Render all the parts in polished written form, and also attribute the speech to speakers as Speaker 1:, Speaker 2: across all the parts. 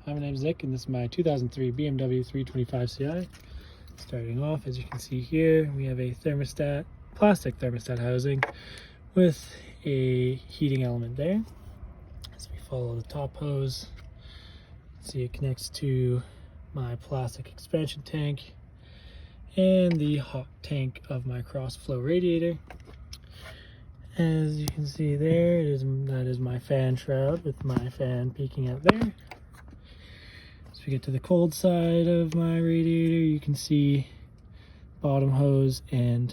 Speaker 1: Hi, my name is Nick, and this is my 2003 BMW 325 Ci. Starting off, as you can see here, we have a thermostat, plastic thermostat housing with a heating element there. As we follow the top hose, see it connects to my plastic expansion tank and the hot tank of my cross flow radiator. As you can see there, that is my fan shroud with my fan peeking out there. As we get to the cold side of my radiator, you can see bottom hose and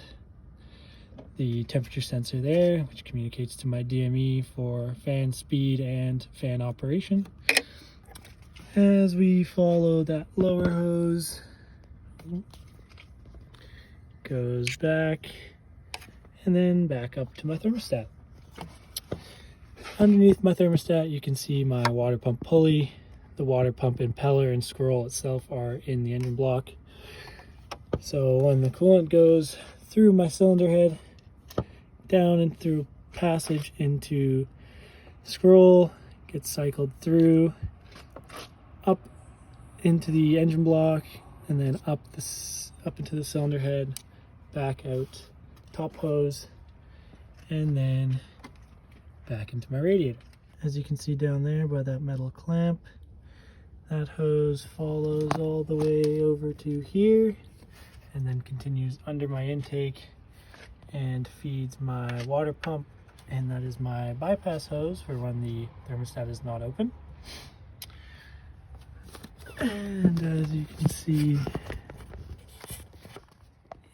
Speaker 1: the temperature sensor there, which communicates to my DME for fan speed and fan operation. As we follow that lower hose, goes back and then back up to my thermostat. Underneath my thermostat, you can see my water pump pulley. The water pump impeller and scroll itself are in the engine block. So when the coolant goes through my cylinder head, down and through passage into the scroll, gets cycled through, up into the engine block, and then up into the cylinder head, back out top hose, and then back into my radiator. As you can see down there by that metal clamp, that hose follows all the way over to here and then continues under my intake and feeds my water pump, and that is my bypass hose for when the thermostat is not open. And as you can see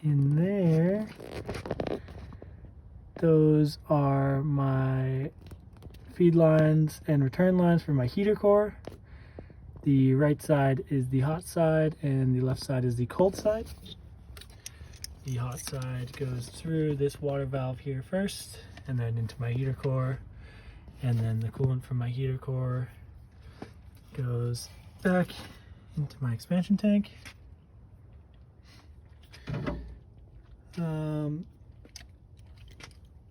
Speaker 1: in there, those are my feed lines and return lines for my heater core. The right side is the hot side and the left side is the cold side. The hot side goes through this water valve here first and then into my heater core, and then the coolant from my heater core goes back into my expansion tank.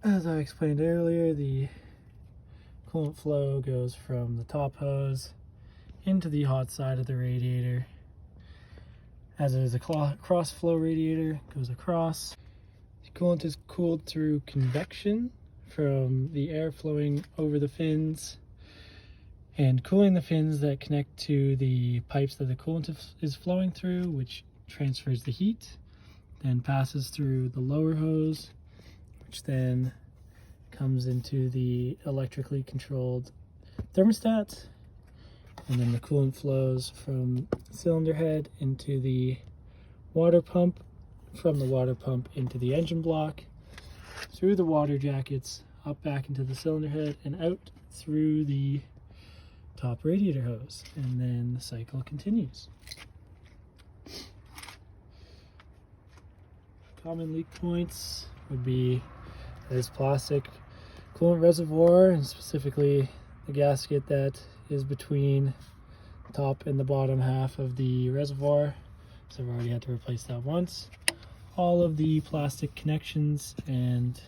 Speaker 1: As I explained earlier, the coolant flow goes from the top hose into the hot side of the radiator. As it is a cross flow radiator, it goes across. The coolant is cooled through convection from the air flowing over the fins and cooling the fins that connect to the pipes that the coolant is flowing through, which transfers the heat, then passes through the lower hose, which then comes into the electrically controlled thermostat, and then the coolant flows from the cylinder head into the water pump, from the water pump into the engine block, through the water jackets, up back into the cylinder head, and out through the top radiator hose, and then the cycle continues. Common leak points would be this plastic coolant reservoir, and specifically the gasket that is between the top and the bottom half of the reservoir. So I've already had to replace that once. All of the plastic connections and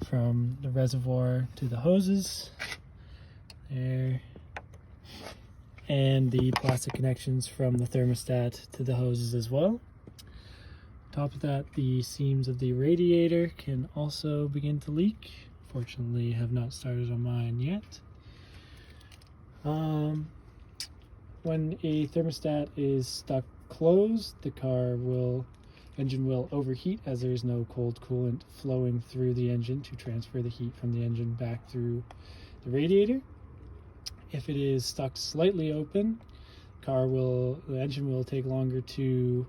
Speaker 1: from the reservoir to the hoses there, and the plastic connections from the thermostat to the hoses as well. On top of that, the seams of the radiator can also begin to leak. Fortunately, have not started on mine yet. When a thermostat is stuck closed, the engine will overheat, as there is no cold coolant flowing through the engine to transfer the heat from the engine back through the radiator. If it is stuck slightly open, the engine will take longer to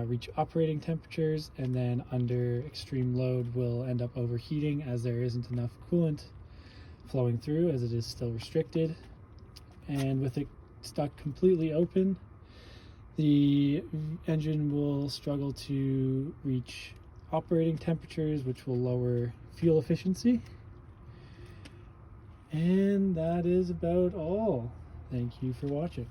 Speaker 1: reach operating temperatures, and then under extreme load will end up overheating as there isn't enough coolant flowing through, as it is still restricted. And with it stuck completely open, the engine will struggle to reach operating temperatures, which will lower fuel efficiency. And that is about all. Thank you for watching.